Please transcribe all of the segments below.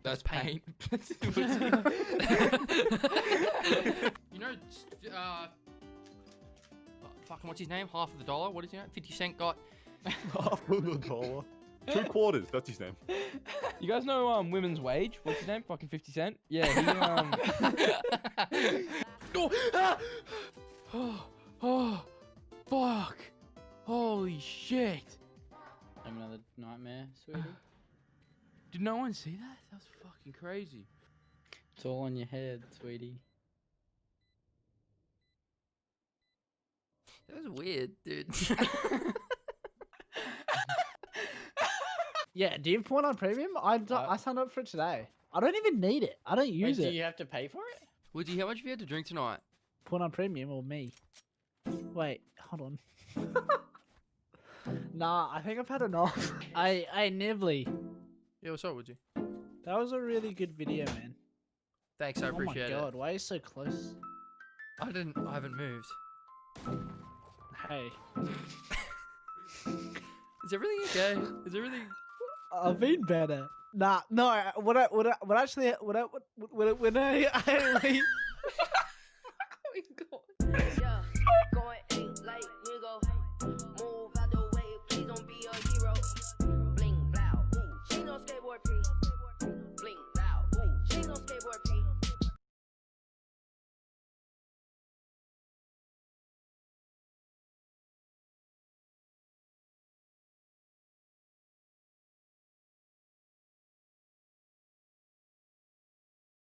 That's paint. You know, fucking what's his name? Half of the dollar. What is it? 50 Cent got. Half of the dollar. 3/4. That's his name. You guys know women's wage? What's his name? Fucking 50 Cent. Yeah. Oh, fuck! Holy shit! Have another nightmare, sweetie. Did no one see that? That was fucking crazy. It's all on your head, sweetie. That was weird, dude. Yeah, do you have porn on premium? I signed up for it today. I don't even need it. I don't use Wait, it. do you have to pay for it? Woody, how much have you had to drink tonight? Porn on premium or me? Wait, hold on. Nah, I think I've had enough. I Nibbly. Yeah, what's up, Woody? That was a really good video, man. Thanks, I appreciate Oh my god, it. why are you so close? I haven't moved. Hey. Is everything okay? Is everything? I've been better. Nah, no. When I Yeah, going ain't like nigga. Move out the way, please don't be a hero. Bling blow, ooh, she no skateboard P. Bling blow, ooh, she no skateboard P.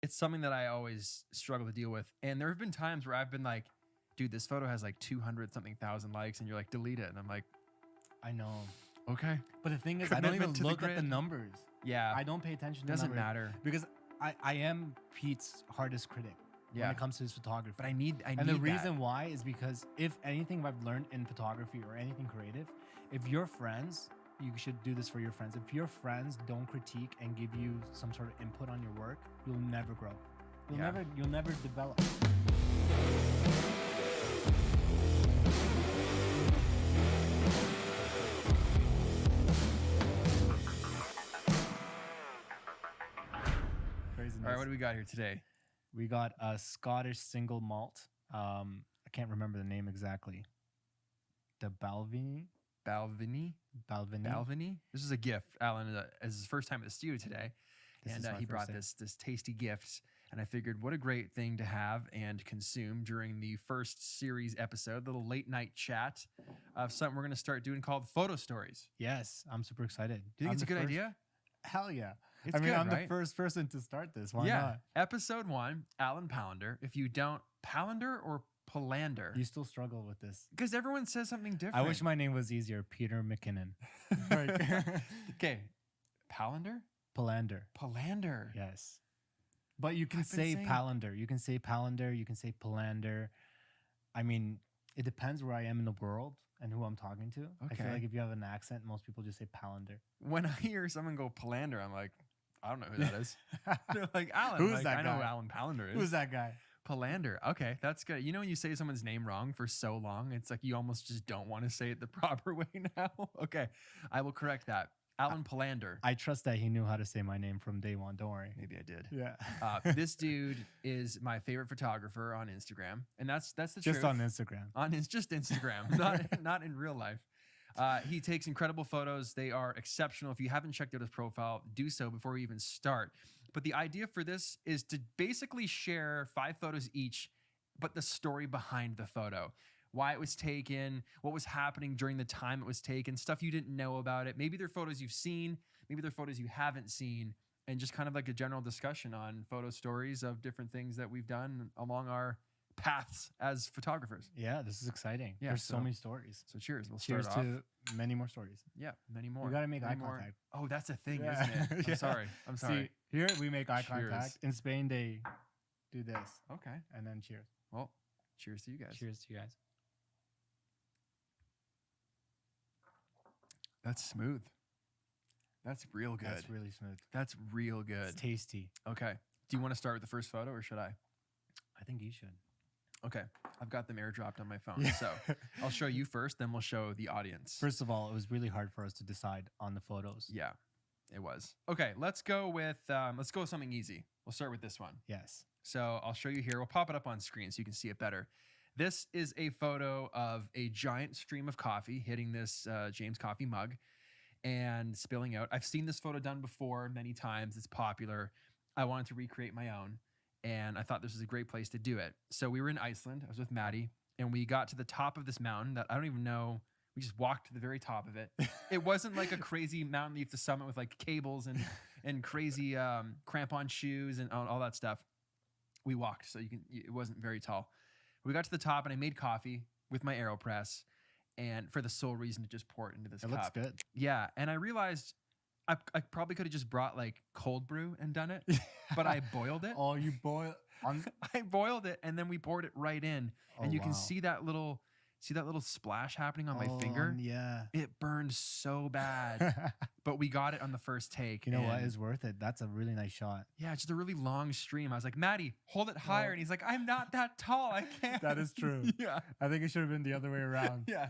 It's something that I always struggle to deal with. And there have been times where I've been like, dude, this photo has like 200 something thousand likes, and you're like, delete it. And I'm like, I know. okay. But the thing is, I don't even Commitment to the look at the grid. numbers. Yeah. I don't pay attention to Doesn't numbers matter. because I am Pete's hardest critic when it comes to his photography. But I need and the reason why is because if anything I've learned in photography or anything creative, if your friends, you should do this for your friends. If your friends don't critique and give you some sort of input on your work, you'll never grow. You'll never develop. All right, what do we got here today? We got a Scottish single malt. I can't remember the name exactly. The Balvenie. Balvenie. This is a gift. Alan is his first time at the studio today, and he brought this tasty gift. And I figured, what a great thing to have and consume during the first series episode, the little late night chat of something we're going to start doing called photo stories. Yes, I'm super excited. Do you think it's a good idea? Hell yeah. It's I mean, good, I'm right? the first person to start this. Why not? Episode 1, Alan Palander. If you don't, Palander or Palander? You still struggle with this. Because everyone says something different. I wish my name was easier. Peter McKinnon. Okay. Palander? Palander. Palander. Yes. But you can say Palander. You can say Palander. You can say Palander. I mean, it depends where I am in the world and who I'm talking to. I feel like if you have an accent, most people just say Palander. When I hear someone go Palander, I'm like, I don't know who that is. They're like, Alan. Who's that I guy? know who Alan Palander is. Who's that guy? Palander. Okay, that's good. You know when you say someone's name wrong for so long, it's like you almost just don't want to say it the proper way now. Okay, I will correct that. Alan Palander. I trust that he knew how to say my name from day one. Don't worry. Maybe I did. Yeah. This dude is my favorite photographer on Instagram, and that's the just truth. on Instagram. Just Instagram, not in real life. He takes incredible photos. They are exceptional. If you haven't checked out his profile, do so before we even start. But the idea for this is to basically share 5 photos each, but the story behind the photo. Why it was taken, what was happening during the time it was taken, stuff you didn't know about it. Maybe they're photos you've seen, maybe they're photos you haven't seen, and just kind of like a general discussion on photo stories of different things that we've done along our paths as photographers. Yeah, this is exciting. Yeah, There's so many stories. So cheers. We'll Cheers start off. to many more stories. Yeah, many more. You got to make many eye more. contact. Oh, that's a thing, Yeah. isn't it? I'm sorry. I'm sorry. See, here we make eye Cheers. contact. In Spain, they do this. Okay. And then cheers. Well, cheers to you guys. Cheers to you guys. That's smooth. That's real good. That's really smooth. That's real good. It's tasty. Okay. Do you want to start with the first photo or should I? I think you should. Okay. I've got them airdropped on my phone. Yeah. So I'll show you first, then we'll show the audience. First of all, it was really hard for us to decide on the photos. Yeah. It was. Okay, let's go with something easy. We'll start with this one. Yes. So I'll show you here. We'll pop it up on screen so you can see it better. This is a photo of a giant stream of coffee hitting this James coffee mug and spilling out. I've seen this photo done before many times. It's popular. I wanted to recreate my own, and I thought this was a great place to do it. So we were in Iceland. I was with Maddie, and we got to the top of this mountain that I don't even know. We just walked to the very top of it. It wasn't like a crazy mountain that you have to summit with like cables and crazy crampon shoes and all that stuff. We walked, so it wasn't very tall. We got to the top, and I made coffee with my AeroPress, and for the sole reason to just pour it into this cup. It looks good. Yeah, and I realized I probably could have just brought like cold brew and done it, but I boiled it. Oh, you boil on. I boiled it, and then we poured it right in, Oh, and you can wow. see that little splash happening on my finger. Yeah. It burned so bad, but we got it on the first take. You know what and is worth it? That's a really nice shot. Yeah, it's just a really long stream. I was like, Maddie, hold it higher. And he's like, I'm not that tall. I can't. That is true. Yeah. I think it should have been the other way around. Yeah.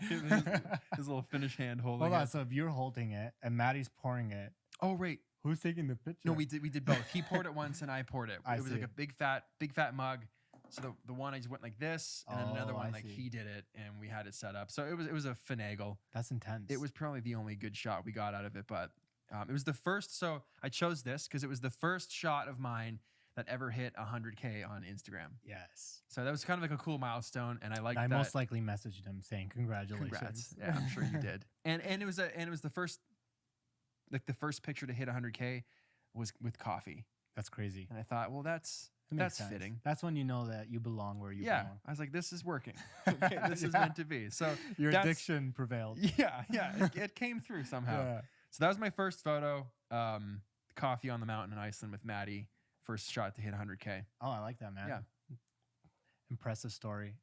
His little finish hand holding Hold it. on. So if you're holding it and Maddie's pouring it, Oh, right. who's taking the picture? No, we did both. He poured it once and I poured it. I It was see. like a big fat mug. So the one I just went like this, and then another Oh, one I like see. he did it, and we had it set up. So it was a finagle. That's intense. It was probably the only good shot we got out of it, but it was the first. So I chose this because it was the first shot of mine that ever hit 100K on Instagram. Yes. So that was kind of like a cool milestone, and I like I that. most likely messaged him saying congratulations. Congrats. Yeah, I'm sure you did. And it was the first, like the first picture to hit 100K was with coffee, That's crazy. and I thought, well, that's That makes sense. fitting. That's when you know that you belong where you Yeah, belong. I was like, this is working. Okay, this is meant to be. So Your that's- addiction prevailed. Yeah, it came through somehow. Yeah. So that was my first photo. Coffee on the mountain in Iceland with Maddie. First shot to hit 100K. Oh, I like that, man. Yeah. Impressive story.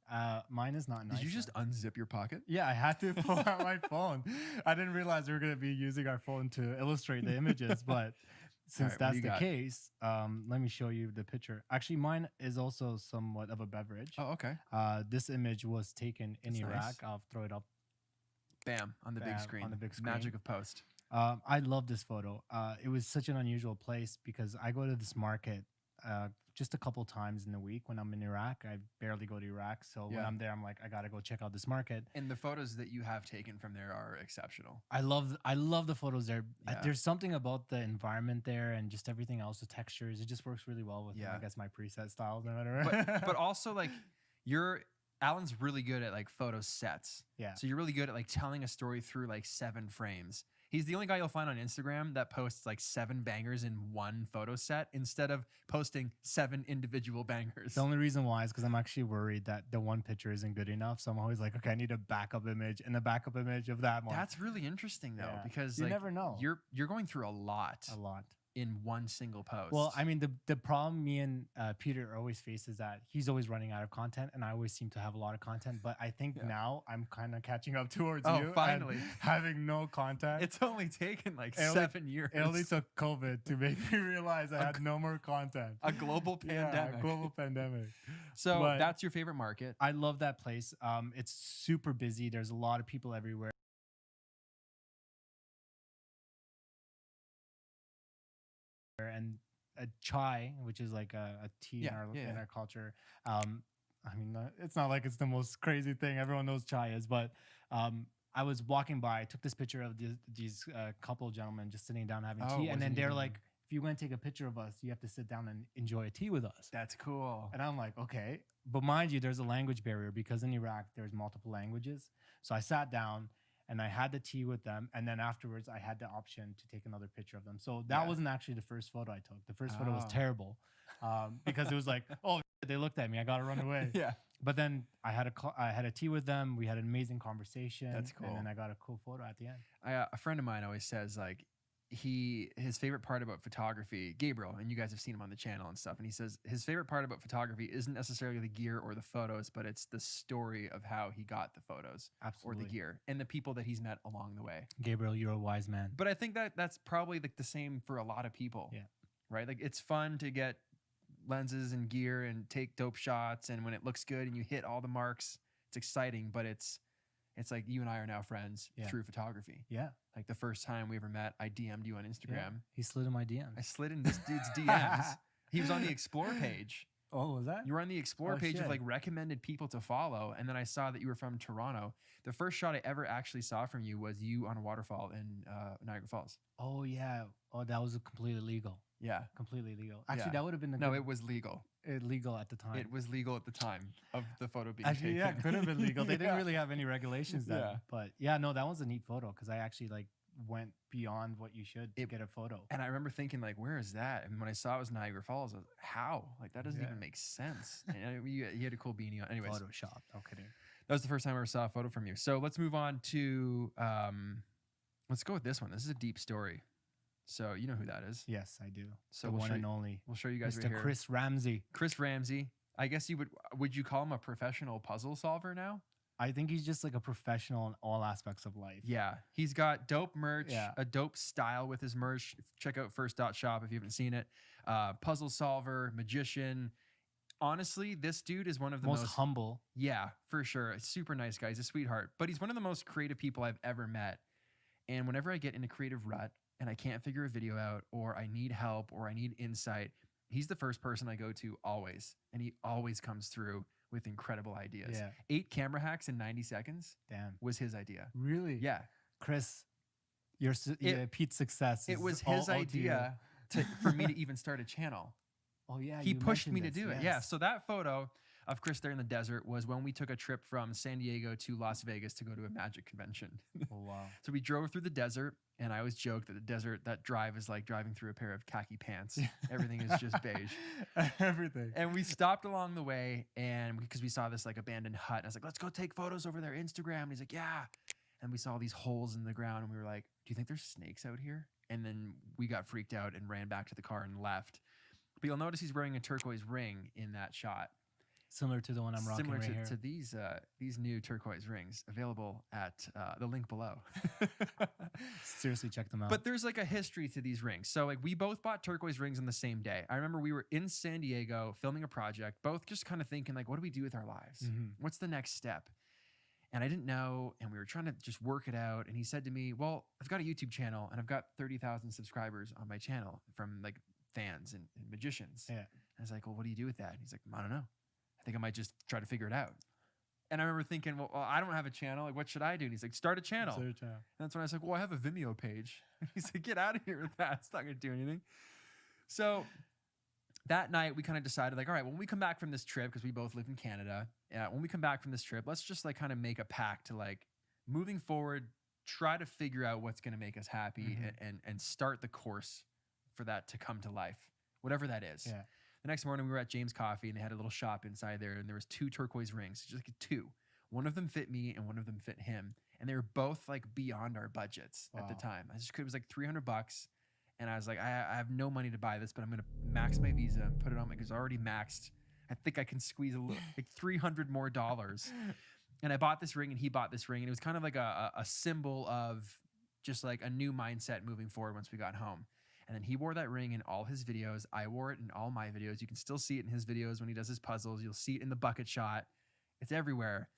Mine is not nice. Did you just unzip your pocket? Yeah, I had to pull out my phone. I didn't realize we were going to be using our phone to illustrate the images, but since right, what do that's you the got? case, let me show you the picture. Actually, mine is also somewhat of a beverage. Oh, okay. This image was taken in That's Iraq. nice. I'll throw it up. Bam, on the big Bam, screen. on the big Magic screen. of post. I love this photo. It was such an unusual place because I go to this market just a couple times in the week when I'm in Iraq. I barely go to Iraq. So when Yeah. I'm there, I'm like, I got to go check out this market. And the photos that you have taken from there are exceptional. I love the photos there. Yeah. There's something about the environment there and just everything else, the textures. It just works really well with Yeah. I guess my preset styles and whatever. But also like Alan's really good at like photo sets. Yeah. So you're really good at like telling a story through like 7 frames. He's the only guy you'll find on Instagram that posts like 7 bangers in one photo set instead of posting 7 individual bangers. The only reason why is because I'm actually worried that the one picture isn't good enough. So I'm always like, okay, I need a backup image and a backup image of that one. That's really interesting though, Yeah. because You like, never know. You're going through a lot a lot. in one single post. Well, I mean, the problem me and Peter always face is that he's always running out of content, and I always seem to have a lot of content. But I think Yeah. now I'm kind of catching up towards Oh, you. and finally. having no content. it's only taken like It only- 7 years. It only took COVID to make me realize I had no more content. a global pandemic. Yeah, global pandemic. So But- that's your favorite market. I love that place. It's super busy. There's a lot of people everywhere. And a chai, which is like a tea Yeah, in yeah. our culture. I mean, it's not like it's the most crazy thing. Everyone knows chai is, but I was walking by, I took this picture of these couple gentlemen just sitting down having Oh, tea, and then wasn't they're even- like, "If you want to take a picture of us, you have to sit down and enjoy a tea with us." That's cool. And I'm like, okay. But mind you, there's a language barrier because in Iraq, there's multiple languages. So I sat down and I had the tea with them. And then afterwards, I had the option to take another picture of them. So that Yeah. wasn't actually the first photo I took. The first photo was Oh. terrible because it was like, oh, they looked at me. I got to run away. Yeah. But then I had a tea with them. We had an amazing conversation. That's cool. And then I got a cool photo at the end. A friend of mine always says like his favorite part about photography, Gabriel, and you guys have seen him on the channel and stuff, and he says his favorite part about photography isn't necessarily the gear or the photos, but it's the story of how he got the photos Absolutely. or the gear and the people that he's met along the way. Gabriel, you're a wise man. But I think that that's probably like the same for a lot of people. Yeah. Right? Like it's fun to get lenses and gear and take dope shots, and when it looks good and you hit all the marks, it's exciting, but it's It's like you and I are now friends Yeah. through photography. Yeah. Like the first time we ever met, I DM'd you on Instagram. He slid in my I DMs. slid in this dude's DMs. He was on the Explore page. Oh, was that? You were on the Explore Oh, page of shit. like recommended people to follow. And then I saw that you were from Toronto. The first shot I ever actually saw from you was you on a waterfall in Niagara Falls. Oh yeah. Oh, that was completely legal. Yeah. Completely legal. Actually, Yeah. that would have been No, it was legal. illegal at the time. It was legal at the time of the photo being Actually, yeah, taken. it could have been legal. They didn't Yeah. really have any regulations then. Yeah. But yeah, no, that was a neat photo because I actually like went beyond what you should to get a photo. And I remember thinking, like, where is that? And when I saw it was Niagara Falls, I was like, how? Like, that doesn't Yeah. even make sense. And you had a cool beanie on. Anyways, Photoshop. No kidding. that was the first time I ever saw a photo from you. So let's move on to, let's go with this one. This is a deep story. So you know who that is. Yes, I do. So The we'll one show and you- only. We'll show you guys Mr. right here. Chris Ramsey. Chris Ramsey. I guess would you call him a professional puzzle solver now? I think he's just like a professional in all aspects of life. Yeah. He's got dope merch, Yeah. a dope style with his merch. Check out first.shop if you haven't seen it. Puzzle solver, magician. Honestly, this dude is one of the Most most humble. Yeah, for sure. A super nice guy. He's a sweetheart. But he's one of the most creative people I've ever met. And whenever I get in a creative rut and I can't figure a video out, or I need help, or I need insight, he's the first person I go to always. And he always comes through with incredible ideas. Yeah. 8 camera hacks in 90 seconds Damn. was his idea. Really? Yeah. Chris, Pete's success. It is was all his owed to you. idea for me to even start a channel. Oh yeah. He you pushed me mentioned to do this, it. Yeah. yes. So that photo of Chris there in the desert was when we took a trip from San Diego to Las Vegas to go to a magic convention. Oh wow. So we drove through the desert, and I always joke that the desert, that drive is like driving through a pair of khaki pants. Everything is just beige. Everything. And we stopped along the way, and because we saw this like abandoned hut, and I was like, let's go take photos over there, Instagram. And he's like, yeah. And we saw these holes in the ground, and we were like, do you think there's snakes out here? And then we got freaked out and ran back to the car and left. But you'll notice he's wearing a turquoise ring in that shot. Similar to the one I'm rocking Similar right here. to these new turquoise rings, available at the link below. Seriously, check them out. But there's like a history to these rings. So like we both bought turquoise rings on the same day. I remember we were in San Diego filming a project, both just kind of thinking like, what do we do with our lives? Mhm. What's the next step? And I didn't know, and we were trying to just work it out. And he said to me, well, I've got a YouTube channel, and I've got 30,000 subscribers on my channel from like fans and magicians. Yeah. And I was like, well, what do you do with that? And he's like, I don't know. I think I might just try to figure it out. And I remember thinking, well, I don't have a channel. Like, what should I do? And he's like, start a channel. And that's when I was like, well, I have a Vimeo page. He's like, get out of here with that. It's not going to do anything. So that night, we kind of decided, like, all right, when we come back from this trip, because we both live in Canada, when we come back from this trip, let's just like kind of make a pact to like moving forward, try to figure out what's going to make us happy and start the course for that to come to life, whatever that is. Yeah. The next morning, we were at James Coffee, and they had a little shop inside there, and there was 2 turquoise rings, just like 2. One of them fit me, and one of them fit him, and they were both like beyond our budgets at the Wow. time. It was like $300, and I was like, I have no money to buy this, but I'm gonna max my Visa and put it on my, because it's already maxed. I think I can squeeze a little, like $300 more. And I bought this ring, and he bought this ring, and it was kind of like a symbol of just like a new mindset moving forward once we got home. And then he wore that ring in all his videos. I wore it in all my videos. You can still see it in his videos when he does his puzzles. You'll see it in the bucket shot. It's everywhere.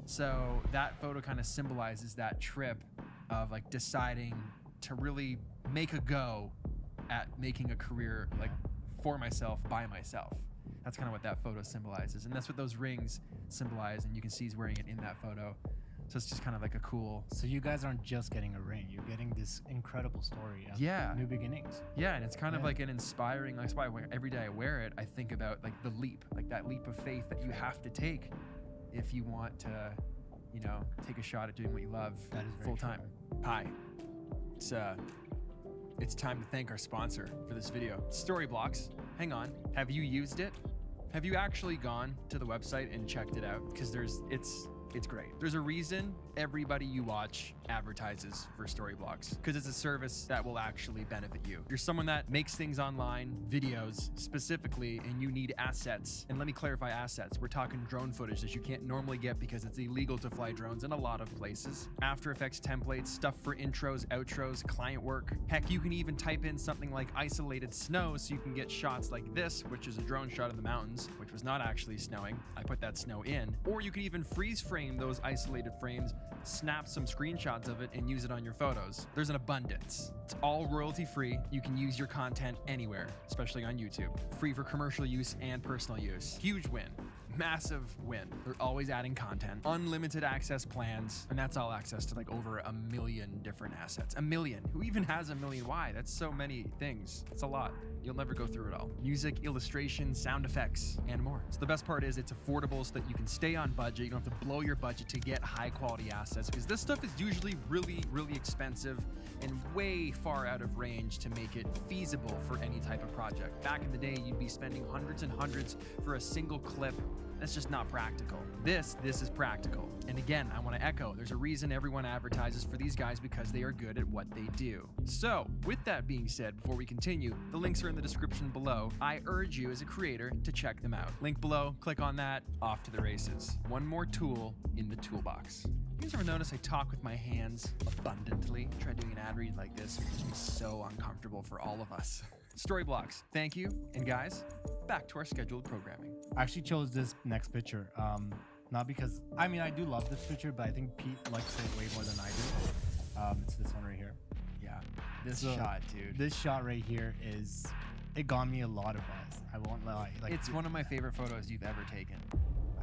So that photo kind of symbolizes that trip of like deciding to really make a go at making a career like for myself, by myself. That's kind of what that photo symbolizes. And that's what those rings symbolize. And you can see he's wearing it in that photo. So it's just kind of like a cool. So you guys aren't just getting a ring; you're getting this incredible story of Yeah. new beginnings. Yeah, and it's kind of Yeah. like an inspiring. That's why every day I wear it, I think about like the leap, like that leap of faith that you have to take if you want to, you know, take a shot at doing what you love That is very full true. time. Hi, it's time to thank our sponsor for this video, Storyblocks. Hang on, have you used it? Have you actually gone to the website and checked it out? Because it's great. There's a reason everybody you watch advertises for Storyblocks, because it's a service that will actually benefit you. You're someone that makes things online, videos specifically, and you need assets. And let me clarify assets. We're talking drone footage that you can't normally get because it's illegal to fly drones in a lot of places. After Effects templates, stuff for intros, outros, client work. Heck, you can even type in something like isolated snow so you can get shots like this, which is a drone shot of the mountains, which was not actually snowing. I put that snow in. Or you can even freeze frame those isolated frames snap some screenshots of it and use it on your photos. There's an abundance. It's all royalty free. You can use your content anywhere, especially on YouTube. Free for commercial use and personal use. Huge win. Massive win. They're always adding content, unlimited access plans, and that's all access to like over 1 million different assets. 1 million. Who even has 1 million? Why? That's so many things. It's a lot. You'll never go through it all. Music, illustration, sound effects, and more. So the best part is it's affordable so that you can stay on budget. You don't have to blow your budget to get high quality assets because this stuff is usually really, really expensive and way far out of range to make it feasible for any type of project. Back in the day, you'd be spending hundreds and hundreds for a single clip. That's just not practical. This is practical. And again, I want to echo, there's a reason everyone advertises for these guys because they are good at what they do. So with that being said, before we continue, the links are in the description below. I urge you as a creator to check them out. Link below, click on that, off to the races. One more tool in the toolbox. You guys ever notice I talk with my hands abundantly? Try doing an ad read like this, it would just be so uncomfortable for all of us. Story blocks, thank you. And guys, back to our scheduled programming. I actually chose this next picture. Not because, I mean, I do love this picture, but I think Pete likes it way more than I do. It's this one right here. Yeah, this So, shot, dude. This shot right here it got me a lot of buzz. I won't lie. Like, It's one of my favorite photos you've ever taken.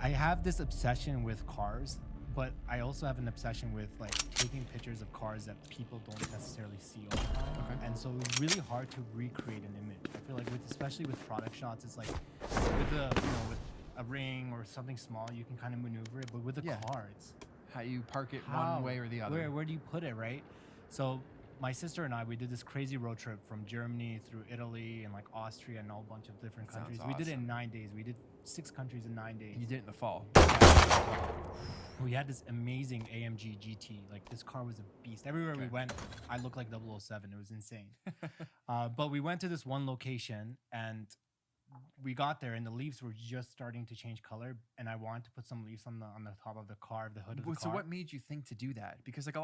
I have this obsession with cars, but I also have an obsession with like taking pictures of cars that people don't necessarily see all the time. Okay. And so it's really hard to recreate an image. I feel like especially with product shots, it's like with a ring or something small, you can kind of maneuver it, but with a Yeah. car, it's How you park it how? one way or the other. Where do you put it, right? So my sister and I, we did this crazy road trip from Germany through Italy and like Austria and a whole bunch of different Sounds countries. We did it in awesome. 9 days. We did 6 countries in 9 days. You did it in the fall. We had this amazing AMG GT. Like this car was a beast. Everywhere we Okay. went, I looked like 007. It was insane. But we went to this one location and we got there and the leaves were just starting to change color. And I wanted to put some leaves on the top of the car, the hood of the car. So what made you think to do that? Because like